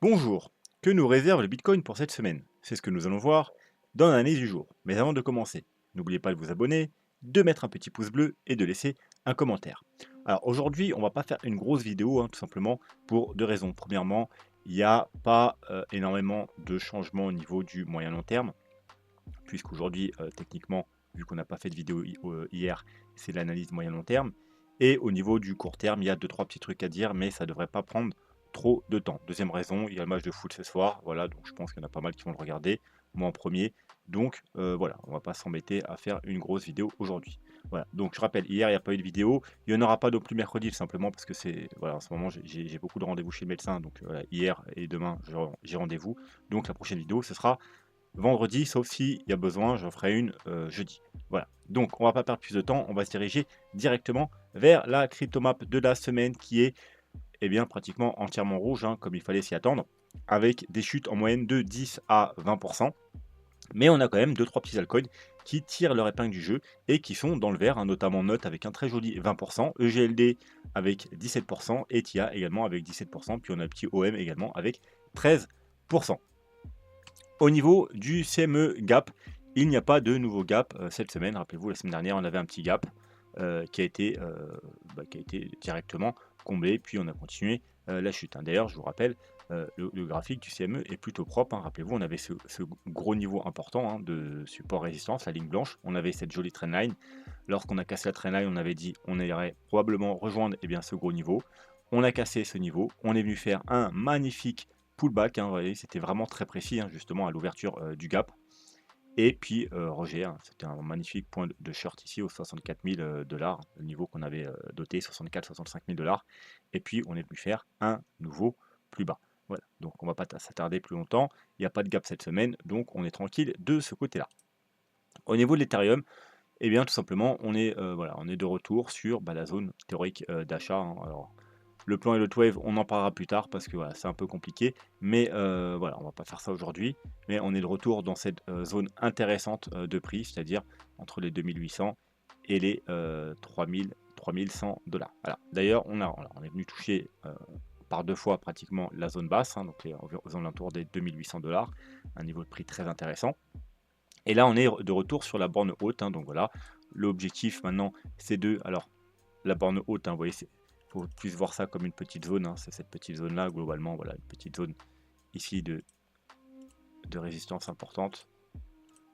Bonjour, que nous réserve le Bitcoin pour cette semaine? C'est ce que nous allons voir dans l'analyse du jour. Mais avant de commencer, n'oubliez pas de vous abonner, de mettre un petit pouce bleu et de laisser un commentaire. Alors aujourd'hui, on va pas faire une grosse vidéo, tout simplement pour deux raisons. Premièrement, il n'y a pas énormément de changements au niveau du moyen long terme, puisqu'aujourd'hui, techniquement, vu qu'on n'a pas fait de vidéo hier, c'est de l'analyse moyen long terme. Et au niveau du court terme, il y a deux, trois petits trucs à dire, mais ça ne devrait pas prendre trop de temps. Deuxième raison, il y a le match de foot ce soir, voilà, donc je pense qu'il y en a pas mal qui vont le regarder, moi en premier. Donc voilà, on va pas s'embêter à faire une grosse vidéo aujourd'hui. Voilà, donc je rappelle, hier il n'y a pas eu de vidéo, il n'y en aura pas non plus mercredi, tout simplement parce que c'est, voilà, en ce moment j'ai beaucoup de rendez-vous chez le médecin, donc voilà, hier et demain j'ai rendez-vous. Donc la prochaine vidéo, ce sera vendredi, sauf s'il y a besoin, j'en ferai une jeudi. Voilà. Donc, on va pas perdre plus de temps, on va se diriger directement vers la cryptomap de la semaine qui est eh bien, pratiquement entièrement rouge, comme il fallait s'y attendre, avec des chutes en moyenne de 10 à 20%. Mais on a quand même deux trois petits altcoins qui tirent leur épingle du jeu et qui sont dans le vert, notamment Note avec un très joli 20%, EGLD avec 17% et TIA également avec 17%, puis on a le petit OM également avec 13%. Au niveau du CME Gap, il n'y a pas de nouveau gap cette semaine. Rappelez-vous, la semaine dernière, on avait un petit gap qui a été directement comblé, puis on a continué la chute. D'ailleurs, je vous rappelle, le graphique du CME est plutôt propre. Rappelez-vous, on avait ce gros niveau important de support-résistance, la ligne blanche. On avait cette jolie trendline. Lorsqu'on a cassé la trendline, on avait dit on irait probablement rejoindre ce gros niveau. On a cassé ce niveau. On est venu faire un magnifique pullback, vous voyez, c'était vraiment très précis, justement à l'ouverture du gap. Et puis Roger, c'était un magnifique point de short ici aux 64 000 dollars, le niveau qu'on avait doté, 64-65 000 dollars. Et puis on est venu faire un nouveau plus bas. Voilà, donc on va pas s'attarder plus longtemps. Il n'y a pas de gap cette semaine, donc on est tranquille de ce côté-là. Au niveau de l'Ethereum, eh bien tout simplement, voilà, on est de retour sur la zone théorique d'achat. Alors, le plan et le wave, on en parlera plus tard parce que voilà, c'est un peu compliqué. Mais voilà, on va pas faire ça aujourd'hui. Mais on est de retour dans cette zone intéressante de prix, c'est-à-dire entre les 2800 et les 3100 dollars. Voilà. D'ailleurs, on est venu toucher par deux fois pratiquement la zone basse, donc aux alentours des 2800 dollars, un niveau de prix très intéressant. Et là, on est de retour sur la borne haute, donc voilà. L'objectif maintenant, c'est de... Alors, la borne haute, vous voyez, il faut plus voir ça comme une petite zone, c'est cette petite zone-là, globalement, voilà, une petite zone ici de résistance importante.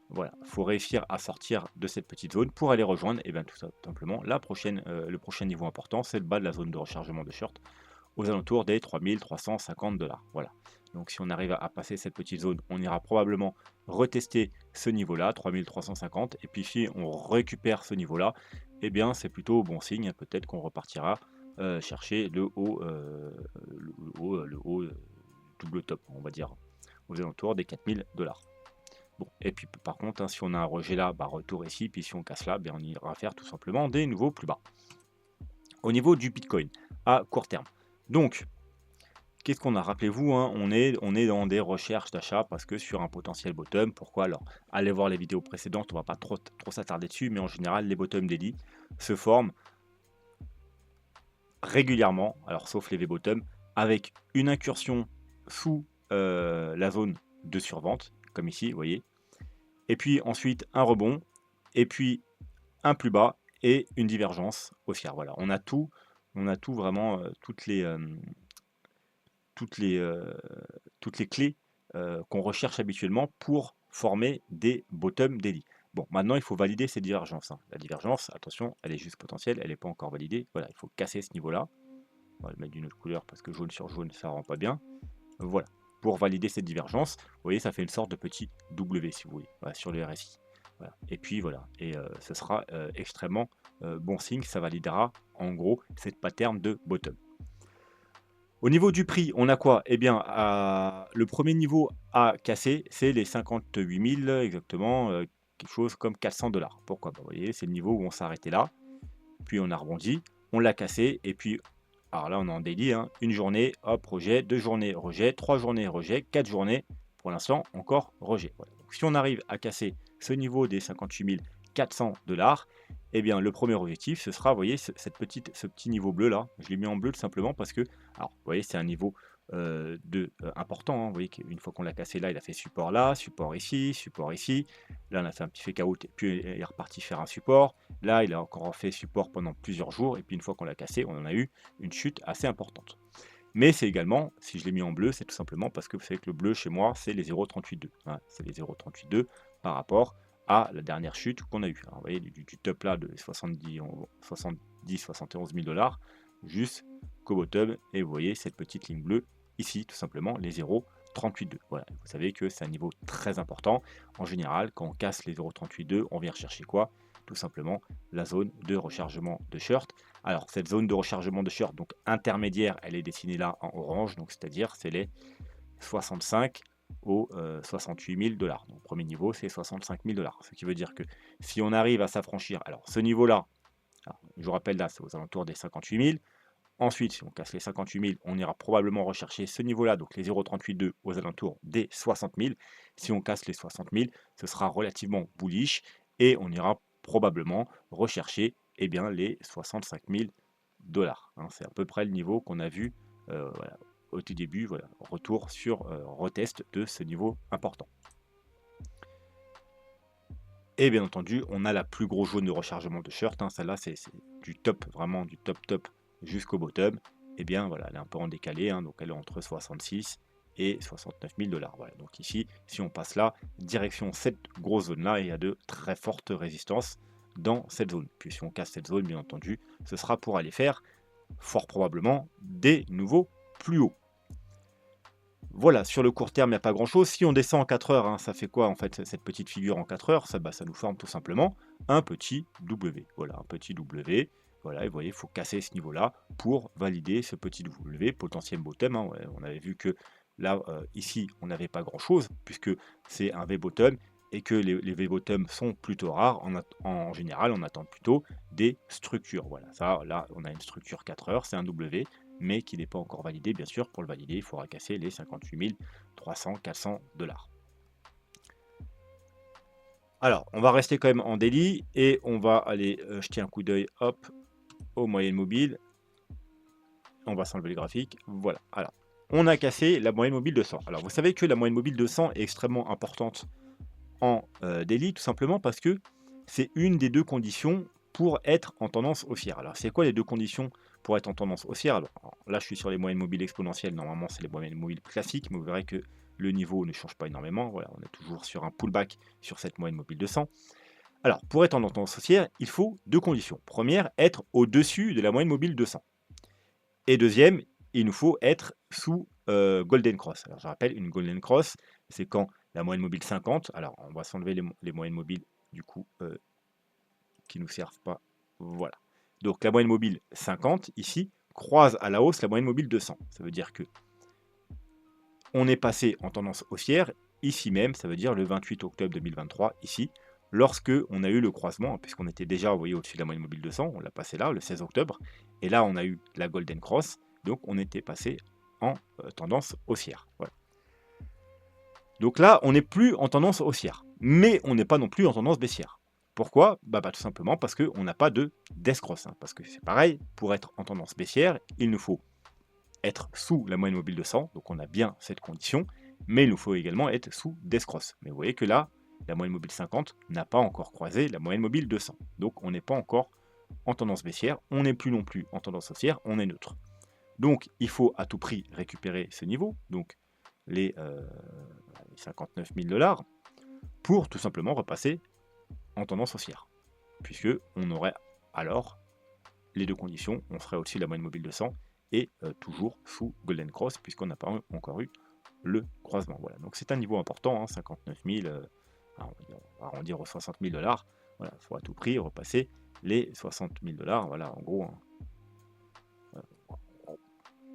Voilà, il faut réussir à sortir de cette petite zone pour aller rejoindre, et bien tout simplement, le prochain niveau important, c'est le bas de la zone de rechargement de short, aux alentours des 3350 dollars. Voilà. Donc si on arrive à passer cette petite zone, on ira probablement retester ce niveau-là, 3350. Et puis si on récupère ce niveau-là, eh bien c'est plutôt bon signe. Peut-être qu'on repartira chercher le haut double top, on va dire, aux alentours des 4000 dollars. Bon, et puis par contre, si on a un rejet là, retour ici, puis si on casse là, on ira faire tout simplement des nouveaux plus bas. Au niveau du Bitcoin, à court terme. Donc, qu'est-ce qu'on a? Rappelez-vous, on est dans des recherches d'achat parce que sur un potentiel bottom, pourquoi? Alors, allez voir les vidéos précédentes, on va pas trop s'attarder dessus, mais en général, les bottom daily se forment régulièrement, alors sauf les V-bottom, avec une incursion sous la zone de survente, comme ici, vous voyez, et puis ensuite un rebond, et puis un plus bas et une divergence haussière. Voilà, on a tout vraiment, toutes les, euh, toutes les clés qu'on recherche habituellement pour former des bottom daily. Bon, maintenant, il faut valider ces divergences. La divergence, attention, elle est juste potentielle, elle n'est pas encore validée. Voilà, il faut casser ce niveau-là. On va le mettre d'une autre couleur parce que jaune sur jaune, ça ne rend pas bien. Voilà. Pour valider cette divergence, vous voyez, ça fait une sorte de petit W, si vous voulez, voilà, sur le RSI. Voilà. Et puis voilà, et ce sera extrêmement bon signe, ça validera en gros cette pattern de bottom. Au niveau du prix, on a quoi? Eh bien, le premier niveau à casser, c'est les 58 000 exactement, quelque chose comme 400 dollars. Pourquoi? Vous voyez, c'est le niveau où on s'est arrêté là, puis on a rebondi, on l'a cassé, et puis, alors là, on est en daily, une journée, hop, rejet, 2 journées, rejet, 3 journées, rejet, 4 journées, pour l'instant, encore rejet. Voilà. Donc, si on arrive à casser ce niveau des 58 400 dollars, eh bien, le premier objectif, ce sera, vous voyez, ce petit niveau bleu là, je l'ai mis en bleu tout simplement parce que, alors, vous voyez, c'est un niveau important, hein. Vous voyez qu'une fois qu'on l'a cassé là, il a fait support là, support ici, support ici. Là, on a fait un petit fake out, puis il est reparti faire un support. Là, il a encore fait support pendant plusieurs jours, et puis une fois qu'on l'a cassé, on en a eu une chute assez importante. Mais c'est également, si je l'ai mis en bleu, c'est tout simplement parce que vous savez que le bleu chez moi, c'est les 0,38,2. Voilà, c'est les 0,38,2 par rapport à la dernière chute qu'on a eue. Alors, vous voyez, du top là de 71 000 dollars jusqu'au bottom, et vous voyez cette petite ligne bleue ici, tout simplement, les 0,38,2. Voilà, vous savez que c'est un niveau très important. En général, quand on casse les 0,38,2, on vient rechercher quoi? Tout simplement la zone de rechargement de short. Alors, cette zone de rechargement de short, donc intermédiaire, elle est dessinée là en orange, donc c'est-à-dire c'est les 65 aux 68 000 dollars. Donc, premier niveau, c'est 65 000 dollars. Ce qui veut dire que si on arrive à s'affranchir, alors ce niveau-là, je vous rappelle là, c'est aux alentours des 58 000. Ensuite, si on casse les 58 000, on ira probablement rechercher ce niveau-là, donc les 0,38,2 aux alentours des 60 000. Si on casse les 60 000, ce sera relativement bullish et on ira probablement rechercher bien, les 65 000 dollars. C'est à peu près le niveau qu'on a vu voilà, au tout début. Voilà, retour sur retest de ce niveau important. Et bien entendu, on a la plus grosse zone de rechargement de short. Celle-là, c'est du top, vraiment du top top jusqu'au bottom. Et bien voilà, elle est un peu en décalé, donc elle est entre 66 et 69 000 dollars. Voilà, donc ici, si on passe là, direction cette grosse zone-là, il y a de très fortes résistances dans cette zone. Puis si on casse cette zone, bien entendu, ce sera pour aller faire fort probablement des nouveaux plus hauts. Voilà, sur le court terme, il n'y a pas grand-chose. Si on descend en 4 heures, ça fait quoi en fait cette petite figure en 4 heures? Ça nous forme tout simplement un petit W. Voilà, un petit W. Voilà, et vous voyez, il faut casser ce niveau-là pour valider ce petit W, potentiel bottom. Ouais, on avait vu que là, ici, on n'avait pas grand-chose, puisque c'est un V-bottom, et que les V-bottom sont plutôt rares. En général, on attend plutôt des structures. Voilà, ça, là, on a une structure 4 heures, c'est un W, mais qui n'est pas encore validé. Bien sûr, pour le valider, il faudra casser les 58 300-400 dollars. Alors, on va rester quand même en daily et on va aller jeter un coup d'œil, hop, aux moyennes mobiles. On va s'enlever les graphiques. Voilà. Alors, on a cassé la moyenne mobile de 100. Alors, vous savez que la moyenne mobile de 100 est extrêmement importante en daily, tout simplement parce que c'est une des deux conditions pour être en tendance haussière. Alors, c'est quoi les deux conditions pour être en tendance haussière? Alors, là, je suis sur les moyennes mobiles exponentielles. Normalement, c'est les moyennes mobiles classiques, mais vous verrez que le niveau ne change pas énormément. Voilà, on est toujours sur un pullback sur cette moyenne mobile de 100. Alors, pour être en tendance haussière, il faut deux conditions. Première, être au-dessus de la moyenne mobile de 100. Et deuxième, il nous faut être sous Golden Cross. Alors, je rappelle, une Golden Cross, c'est quand la moyenne mobile 50, alors on va s'enlever les moyennes mobiles du coup qui ne nous servent pas. Voilà. Donc la moyenne mobile 50, ici, croise à la hausse la moyenne mobile 200. Ça veut dire que on est passé en tendance haussière, ici même, ça veut dire le 28 octobre 2023, ici, lorsque on a eu le croisement, puisqu'on était déjà, vous voyez, au-dessus de la moyenne mobile 200, on l'a passé là, le 16 octobre, et là, on a eu la Golden Cross, donc on était passé en tendance haussière. Voilà. Donc là, on n'est plus en tendance haussière, mais on n'est pas non plus en tendance baissière. Pourquoi? Tout simplement parce qu'on n'a pas de death cross. Parce que c'est pareil, pour être en tendance baissière, il nous faut être sous la moyenne mobile de 100, donc on a bien cette condition, mais il nous faut également être sous death cross. Mais vous voyez que là, la moyenne mobile 50 n'a pas encore croisé la moyenne mobile de 100. Donc on n'est pas encore en tendance baissière, on n'est plus non plus en tendance haussière, on est neutre. Donc il faut à tout prix récupérer ce niveau, donc les 59 000 dollars, pour tout simplement repasser en tendance haussière. Puisque on aurait alors les deux conditions, on serait au-dessus de la moyenne mobile de 100 et toujours sous Golden Cross, puisqu'on n'a pas encore eu le croisement. Voilà, donc c'est un niveau important, 59 000, on va arrondir aux 60 000 dollars. Voilà, il faut à tout prix repasser les 60 000 dollars. Voilà, en gros,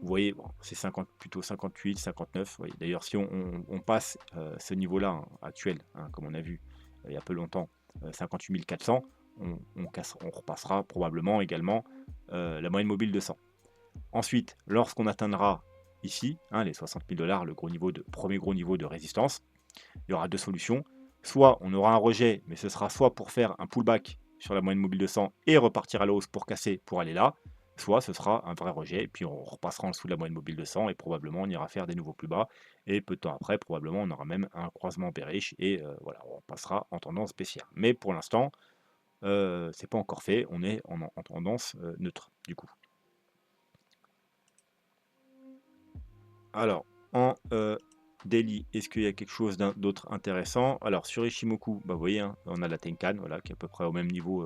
vous voyez, bon, c'est plutôt 58, 59. Voyez. D'ailleurs, si on passe ce niveau-là actuel, comme on a vu il y a peu longtemps, 58 400, on repassera probablement également la moyenne mobile de 100. Ensuite, lorsqu'on atteindra ici, les 60 000 dollars, le premier gros niveau de résistance, il y aura deux solutions. Soit on aura un rejet, mais ce sera soit pour faire un pullback sur la moyenne mobile de 100 et repartir à la hausse pour casser, pour aller là, soit ce sera un vrai rejet, et puis on repassera en dessous de la moyenne mobile de 100 et probablement on ira faire des nouveaux plus bas. Et peu de temps après, probablement on aura même un croisement bearish et voilà, on passera en tendance baissière. Mais pour l'instant, c'est pas encore fait, on est en tendance neutre du coup. Alors, en daily, est-ce qu'il y a quelque chose d'autre intéressant? Alors, sur Ishimoku, bah, vous voyez, hein, on a la Tenkan, voilà, qui est à peu près au même niveau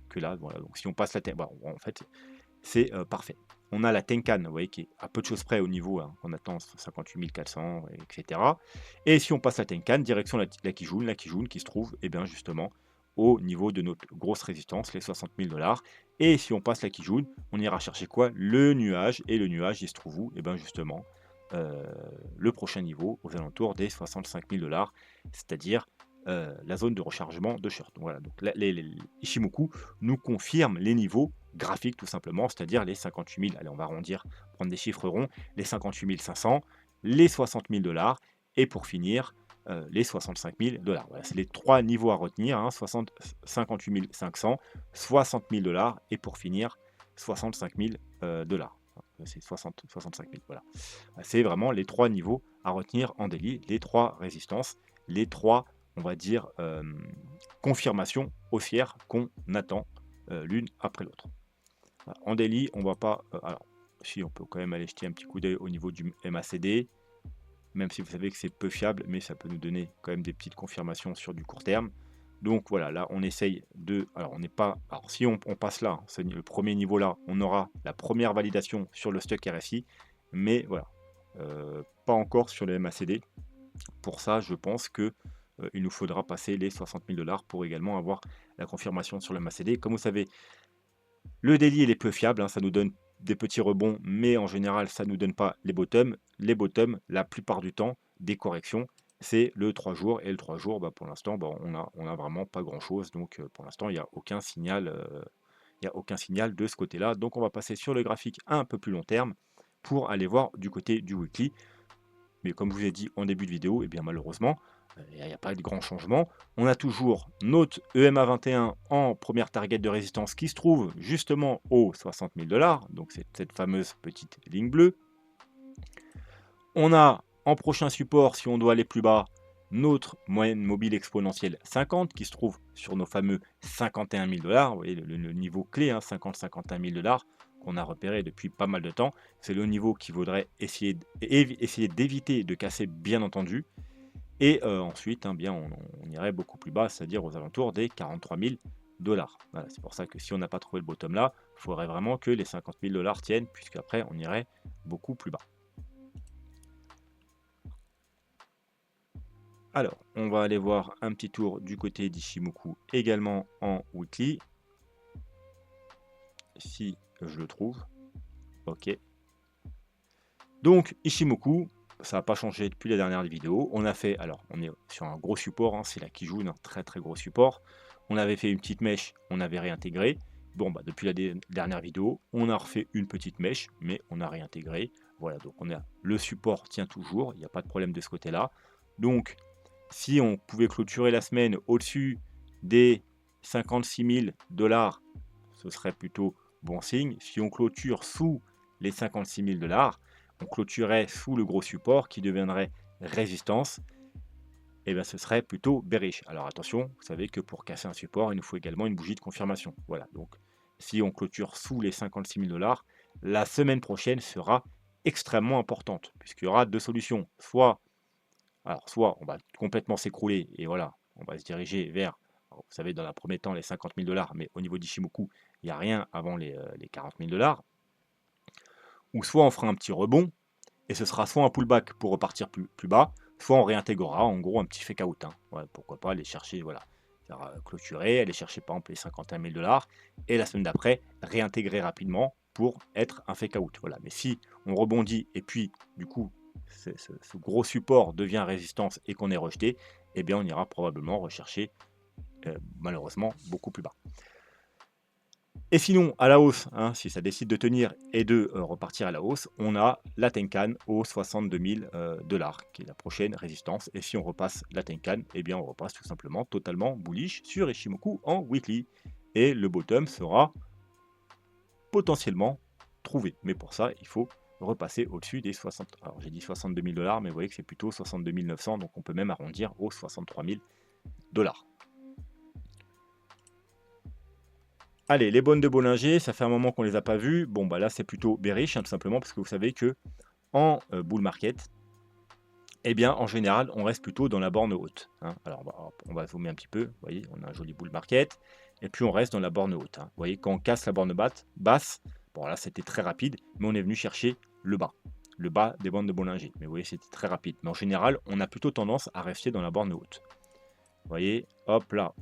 que là. Voilà, donc si on passe la Tenkan, bah, en fait, c'est parfait. On a la Tenkan, vous voyez, qui est à peu de choses près au niveau, hein, on attend 58 400, etc. Et si on passe la Tenkan, direction la Kijun qui se trouve, eh bien, justement, au niveau de notre grosse résistance, les 60 000 $. Et si on passe la Kijun, on ira chercher quoi? Le nuage. Et le nuage, il se trouve où? Eh bien, justement, euh, le prochain niveau, aux alentours des 65 000 $, c'est-à-dire la zone de rechargement de short. Donc, voilà, donc les Ishimoku nous confirment les niveaux graphiques tout simplement, c'est-à-dire les 58 000, allez on va arrondir, prendre des chiffres ronds, les 58 500, les 60 000 $, et pour finir, les 65 000 $. Voilà, c'est les trois niveaux à retenir, hein, 58 500, 60 000 $, et pour finir, 65 000 $. C'est 65 000, voilà. C'est vraiment les trois niveaux à retenir en daily, les trois résistances, les trois, on va dire, confirmations haussières qu'on attend l'une après l'autre. Voilà. En daily, on va pas. Alors, si on peut quand même aller jeter un petit coup d'œil au niveau du MACD, même si vous savez que c'est peu fiable, mais ça peut nous donner quand même des petites confirmations sur du court terme. Donc voilà, là on essaye de. Alors on n'est pas. Alors si on passe là, c'est le premier niveau là, on aura la première validation sur le stock RSI, mais voilà, pas encore sur le MACD. Pour ça, je pense que il nous faudra passer les 60 000 $ pour également avoir la confirmation sur le MACD. Comme vous savez, le daily, il est peu fiable, hein, ça nous donne des petits rebonds, mais en général, ça ne nous donne pas les bottoms. Les bottoms, la plupart du temps, des corrections, c'est le 3 jours. Et le 3 jours, bah, pour l'instant, bah, on a vraiment pas grand-chose. Donc, pour l'instant, il n'y a aucun signal, il y a aucun signal de ce côté-là. Donc, on va passer sur le graphique un peu plus long terme pour aller voir du côté du weekly. Mais comme je vous ai dit en début de vidéo, et bien malheureusement, il n'y a pas de grand changement. On a toujours notre EMA 21 en première target de résistance qui se trouve justement aux 60 000 $. Donc c'est cette fameuse petite ligne bleue. On a en prochain support, si on doit aller plus bas, notre moyenne mobile exponentielle 50 qui se trouve sur nos fameux 51 000 $. Vous voyez le niveau clé, hein, 50-51 000 $ qu'on a repéré depuis pas mal de temps. C'est le niveau qu'il faudrait essayer d'éviter de casser, bien entendu. Et ensuite, hein, bien, on irait beaucoup plus bas, c'est-à-dire aux alentours des 43 000 $. Voilà, c'est pour ça que si on n'a pas trouvé le bottom là, il faudrait vraiment que les 50 000 $ tiennent, puisqu'après, on irait beaucoup plus bas. Alors, on va aller voir un petit tour du côté d'Ishimoku, également en weekly. Si je le trouve. Ok. Donc, Ishimoku, ça n'a pas changé depuis la dernière vidéo. On a fait, alors, on est sur un gros support, hein, c'est la Kijun, un très très gros support. On avait fait une petite mèche, on avait réintégré. Bon, bah, depuis la dernière vidéo, on a refait une petite mèche, mais on a réintégré. Voilà, donc on a le support tient toujours, il n'y a pas de problème de ce côté-là. Donc, si on pouvait clôturer la semaine au-dessus des 56 000 $, ce serait plutôt bon signe. Si on clôture sous les 56 000 $, on clôturerait sous le gros support qui deviendrait résistance. Et bien ce serait plutôt bearish. Alors attention, vous savez que pour casser un support, il nous faut également une bougie de confirmation. Voilà, donc si on clôture sous les 56 000 $, la semaine prochaine sera extrêmement importante, puisqu'il y aura deux solutions. Soit on va complètement s'écrouler et voilà, on va se diriger vers, alors, vous savez, dans un premier temps, les 50 000 $, mais au niveau d'Ishimoku, il n'y a rien avant les 40 000 $. Ou soit on fera un petit rebond, et ce sera soit un pullback pour repartir plus bas, soit on réintégrera en gros un petit fake out. Hein. Ouais, pourquoi pas aller chercher, voilà, faire clôturer, aller chercher par exemple les 51 000 $, et la semaine d'après, réintégrer rapidement pour être un fake out. Voilà. Mais si on rebondit et puis du coup ce gros support devient résistance et qu'on est rejeté, eh bien on ira probablement rechercher malheureusement beaucoup plus bas. Et sinon, à la hausse, hein, si ça décide de tenir et de repartir à la hausse, on a la Tenkan aux 62 000 $, qui est la prochaine résistance. Et si on repasse la Tenkan, eh bien on repasse tout simplement totalement bullish sur Ishimoku en weekly. Et le bottom sera potentiellement trouver. Mais pour ça, il faut repasser au-dessus des 60. Alors j'ai dit 62 000 $, mais vous voyez que c'est plutôt 62 900, donc on peut même arrondir aux 63 000 $. Allez, les bonnes de Bollinger, ça fait un moment qu'on les a pas vues. Bon, bah là, c'est plutôt bearish, hein, tout simplement, parce que vous savez que en bull market, eh bien, en général, on reste plutôt dans la borne haute, hein. Alors, on va zoomer un petit peu. Vous voyez, on a un joli bull market. Et puis, on reste dans la borne haute, hein. Vous voyez, quand on casse la borne basse, bon, là, c'était très rapide, mais on est venu chercher le bas des bandes de Bollinger. Mais vous voyez, c'était très rapide. Mais en général, on a plutôt tendance à rester dans la borne haute. Vous voyez, hop là,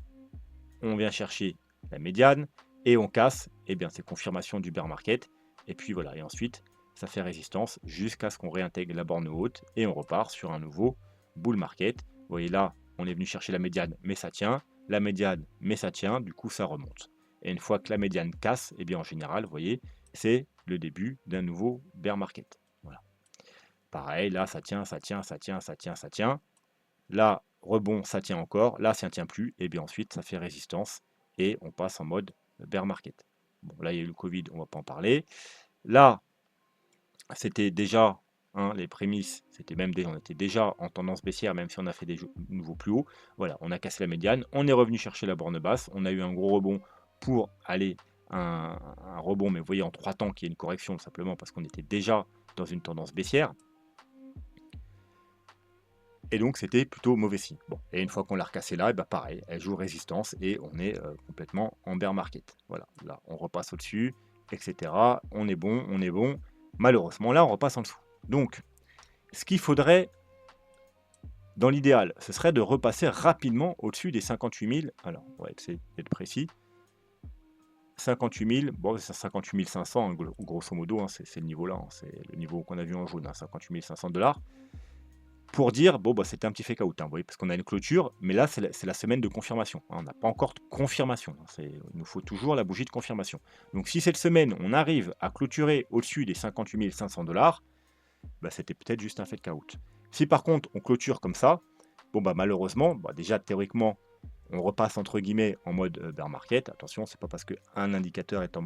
on vient chercher la médiane et on casse. Eh bien, c'est confirmation du bear market. Et puis voilà, et ensuite, ça fait résistance jusqu'à ce qu'on réintègre la borne haute et on repart sur un nouveau bull market. Vous voyez là, on est venu chercher la médiane, mais ça tient. La médiane, mais ça tient, du coup ça remonte. Et une fois que la médiane casse, eh bien en général, vous voyez, c'est le début d'un nouveau bear market. Voilà. Pareil, là ça tient, ça tient, ça tient, ça tient, ça tient. Là, rebond, ça tient encore. Là, ça ne tient plus. Et bien ensuite, ça fait résistance et on passe en mode bear market. Bon, là, il y a eu le Covid, on ne va pas en parler. Là, c'était déjà, hein, les prémices, c'était même déjà, on était déjà en tendance baissière, même si on a fait des nouveaux plus hauts. Voilà, on a cassé la médiane, on est revenu chercher la borne basse, on a eu un gros rebond pour aller un rebond, mais vous voyez en 3 temps qu'il y a une correction, simplement parce qu'on était déjà dans une tendance baissière. Et donc c'était plutôt mauvais signe. Bon, et une fois qu'on l'a recassé là, et bah pareil, elle joue résistance et on est complètement en bear market. Voilà, là on repasse au-dessus, etc. On est bon, on est bon. Malheureusement là on repasse en dessous. Donc ce qu'il faudrait dans l'idéal, ce serait de repasser rapidement au-dessus des 58 000. Alors on va essayer d'être précis. 58 000, bon c'est 58 500 hein, grosso modo, hein, c'est le niveau là, hein, c'est le niveau qu'on a vu en jaune, hein, 58 500 $. Pour dire, bon, bah, c'était un petit fake out, hein, vous voyez, parce qu'on a une clôture, mais là, c'est la semaine de confirmation, hein, on n'a pas encore de confirmation, hein, il nous faut toujours la bougie de confirmation. Donc si cette semaine, on arrive à clôturer au-dessus des 58 500 $, bah, c'était peut-être juste un fake out. Si par contre, on clôture comme ça, bon, bah, malheureusement, bah, déjà théoriquement, on repasse entre guillemets en mode bear market. Attention, c'est pas parce qu'un indicateur est en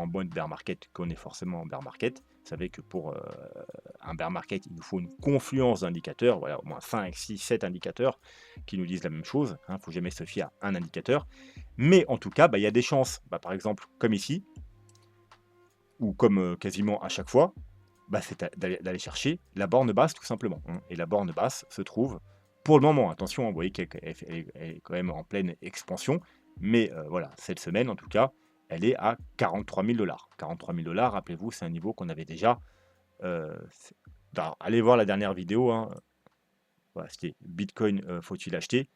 mode bear market qu'on est forcément en bear market. Vous savez que pour un bear market, il nous faut une confluence d'indicateurs, voilà, au moins 5, 6, 7 indicateurs qui nous disent la même chose. Il ne faut jamais se fier à un indicateur. Mais en tout cas, bah, il y a des chances, bah, par exemple, comme ici, ou comme quasiment à chaque fois, bah, c'est d'aller chercher la borne basse tout simplement, hein. Et la borne basse se trouve, pour le moment, attention, vous voyez qu'elle est quand même en pleine expansion, mais voilà, cette semaine en tout cas, elle est à 43 000 $. 43 000 $, rappelez-vous, c'est un niveau qu'on avait déjà. Alors, allez voir la dernière vidéo, hein, voilà, c'était Bitcoin, faut-il acheter?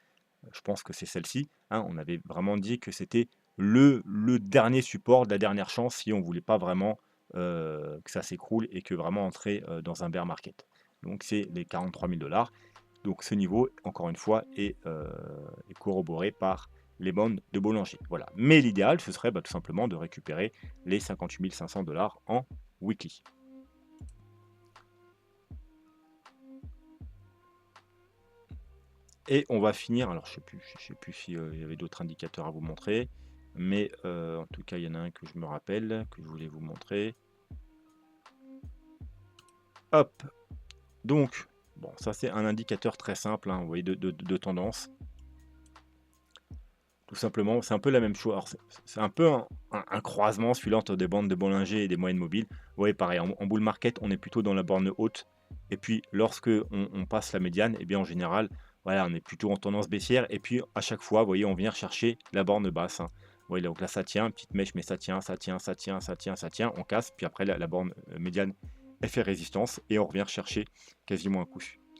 Je pense que c'est celle-ci, hein. On avait vraiment dit que c'était le dernier support, la dernière chance si on ne voulait pas vraiment que ça s'écroule et que vraiment entrer dans un bear market. Donc c'est les 43 000 $. Donc ce niveau, encore une fois, est corroboré par les bandes de Bollinger. Voilà. Mais l'idéal, ce serait bah, tout simplement de récupérer les 58 500 $ en weekly. Et on va finir, alors je sais plus s'il y avait d'autres indicateurs à vous montrer, mais en tout cas, il y en a un que je me rappelle, que je voulais vous montrer. Hop! Donc, bon, ça c'est un indicateur très simple, hein, vous voyez, de tendance. Tout simplement, c'est un peu la même chose. Alors, c'est un peu un croisement, celui-là, entre des bandes de Bollinger et des moyennes mobiles. Vous voyez, pareil, en bull market, on est plutôt dans la borne haute. Et puis, lorsque on passe la médiane, eh bien, en général, voilà, on est plutôt en tendance baissière. Et puis, à chaque fois, vous voyez, on vient chercher la borne basse, hein. Vous voyez, donc là, ça tient, petite mèche, mais ça tient, ça tient, ça tient, ça tient, ça tient. On casse, puis après, la borne médiane, elle fait résistance. Et on revient chercher quasiment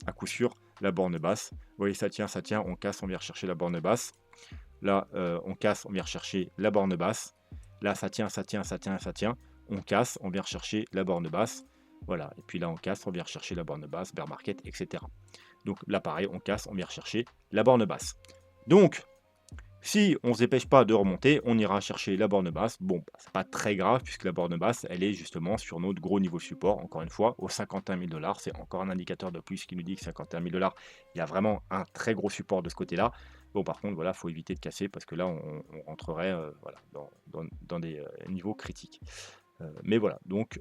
à coup sûr la borne basse. Vous voyez, ça tient, on casse, on vient chercher la borne basse. Là, on casse, on vient rechercher la borne basse. Là, ça tient, ça tient, ça tient, ça tient. On casse, on vient rechercher la borne basse. Voilà. Et puis là, on casse, on vient rechercher la borne basse, bear market, etc. Donc là, pareil, on casse, on vient rechercher la borne basse. Donc, si on ne se dépêche pas de remonter, on ira chercher la borne basse. Bon, bah, c'est pas très grave puisque la borne basse, elle est justement sur notre gros niveau de support. Encore une fois, aux 51 000 $, c'est encore un indicateur de plus qui nous dit que 51 000 $, il y a vraiment un très gros support de ce côté-là. Bon, par contre, voilà, faut éviter de casser parce que là, on rentrerait voilà, dans des niveaux critiques. Mais voilà, donc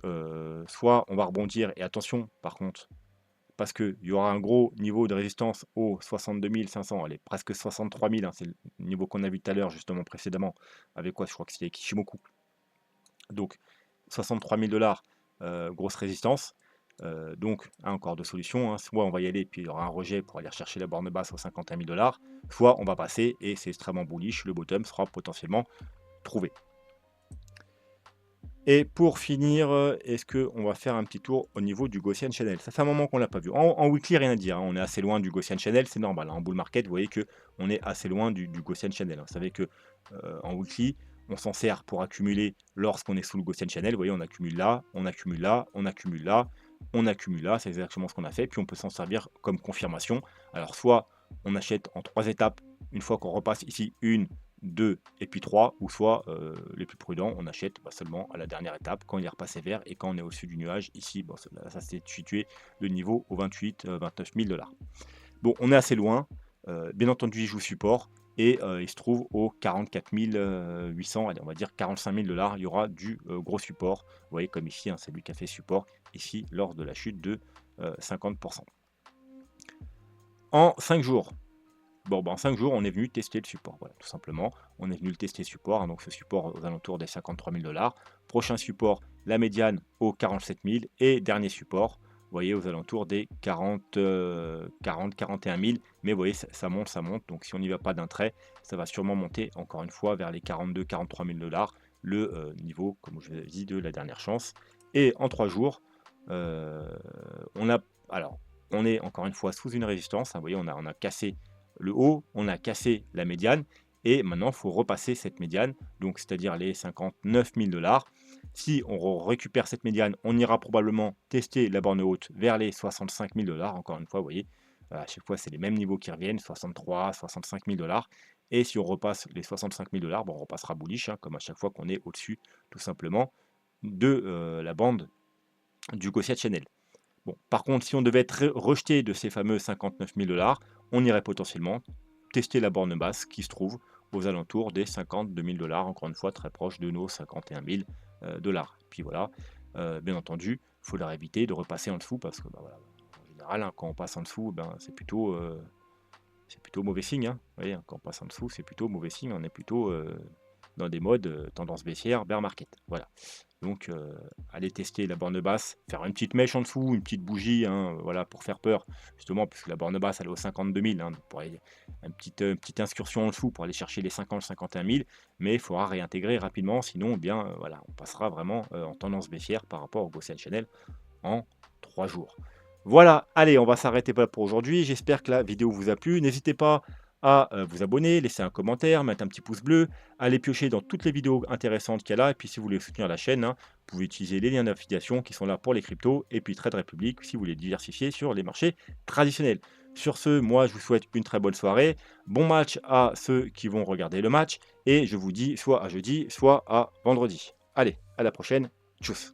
soit on va rebondir et attention par contre, parce qu'il y aura un gros niveau de résistance aux 62 500, allez, presque 63 000, hein, c'est le niveau qu'on a vu tout à l'heure, justement, précédemment, avec quoi? Je crois que c'était Kishimoku. Donc 63 000 grosse résistance. Donc, encore deux solutions, hein. Soit on va y aller, puis il y aura un rejet pour aller chercher la borne basse aux 51 000 soit on va passer et c'est extrêmement bullish, le bottom sera potentiellement trouvé. Et pour finir, est-ce qu'on va faire un petit tour au niveau du Gaussian Channel? Ça fait un moment qu'on ne l'a pas vu. En weekly, rien à dire, hein, on est assez loin du Gaussian Channel, c'est normal, hein. En bull market, vous voyez qu'on est assez loin du Gaussian Channel, hein. Vous savez que en weekly, on s'en sert pour accumuler lorsqu'on est sous le Gaussian Channel. Vous voyez, on accumule là, on accumule là, on accumule là, on accumule là, c'est exactement ce qu'on a fait. Puis on peut s'en servir comme confirmation. Alors, soit on achète en 3 étapes, une fois qu'on repasse ici, 1, 2 et puis 3, ou soit les plus prudents, on achète seulement à la dernière étape quand il est repassé vert et quand on est au-dessus du nuage. Ici, bon, ça s'est situé le niveau au 28 29 000 $. Bon, on est assez loin. Bien entendu, il joue support et il se trouve au 44 800, allez, on va dire 45 000 $. Il y aura du gros support. Vous voyez, comme ici, hein, c'est lui qui a fait support ici lors de la chute de 50%. En 5 jours, bon, en 5 jours, on est venu tester le support, voilà, tout simplement. On est venu le tester support, hein, donc ce support aux alentours des 53 000 $. Prochain support, la médiane aux 47 000 et dernier support, vous voyez, aux alentours des 41 000. Mais vous voyez, ça monte, ça monte. Donc si on n'y va pas d'un trait, ça va sûrement monter encore une fois vers les 43 000 $, le niveau, comme je vous ai dit, de la dernière chance. Et en 3 jours, on a, alors, on est encore une fois sous une résistance, hein, vous voyez, on a cassé le haut, on a cassé la médiane et maintenant il faut repasser cette médiane, donc c'est-à-dire les 59 000 $. Si on récupère cette médiane, on ira probablement tester la borne haute vers les 65 000 $. Encore une fois, vous voyez, à chaque fois c'est les mêmes niveaux qui reviennent, 63, 65 000 $. Et si on repasse les 65 000 $, bon, on repassera bullish, hein, comme à chaque fois qu'on est au-dessus, tout simplement, de la bande du Gaussian Channel. Bon, par contre, si on devait être rejeté de ces fameux 59 000 $, on irait potentiellement tester la borne basse qui se trouve aux alentours des 52 000 $, encore une fois très proche de nos 51 000 $. Puis voilà, bien entendu, il faudra éviter de repasser en dessous parce que voilà, en général, hein, quand on passe en dessous, c'est plutôt mauvais signe, hein. Vous voyez, hein, quand on passe en dessous, c'est plutôt mauvais signe, on est plutôt dans des modes tendance baissière, bear market. Voilà. Donc, aller tester la borne basse, faire une petite mèche en dessous, une petite bougie, hein, voilà, pour faire peur, justement, puisque la borne basse, elle est aux 52 000, hein, pour aller, une petite incursion en dessous pour aller chercher les 50-51 000, mais il faudra réintégrer rapidement, sinon, bien, voilà, on passera vraiment en tendance baissière par rapport au Gaussian Channel en 3 jours. Voilà, allez, on va s'arrêter là pour aujourd'hui. J'espère que la vidéo vous a plu. N'hésitez pas à vous abonner, laisser un commentaire, mettre un petit pouce bleu, aller piocher dans toutes les vidéos intéressantes qu'il y a là. Et puis si vous voulez soutenir la chaîne, hein, vous pouvez utiliser les liens d'affiliation qui sont là pour les cryptos. Et puis Trade Republic si vous voulez diversifier sur les marchés traditionnels. Sur ce, moi je vous souhaite une très bonne soirée. Bon match à ceux qui vont regarder le match. Et je vous dis soit à jeudi, soit à vendredi. Allez, à la prochaine. Tchuss.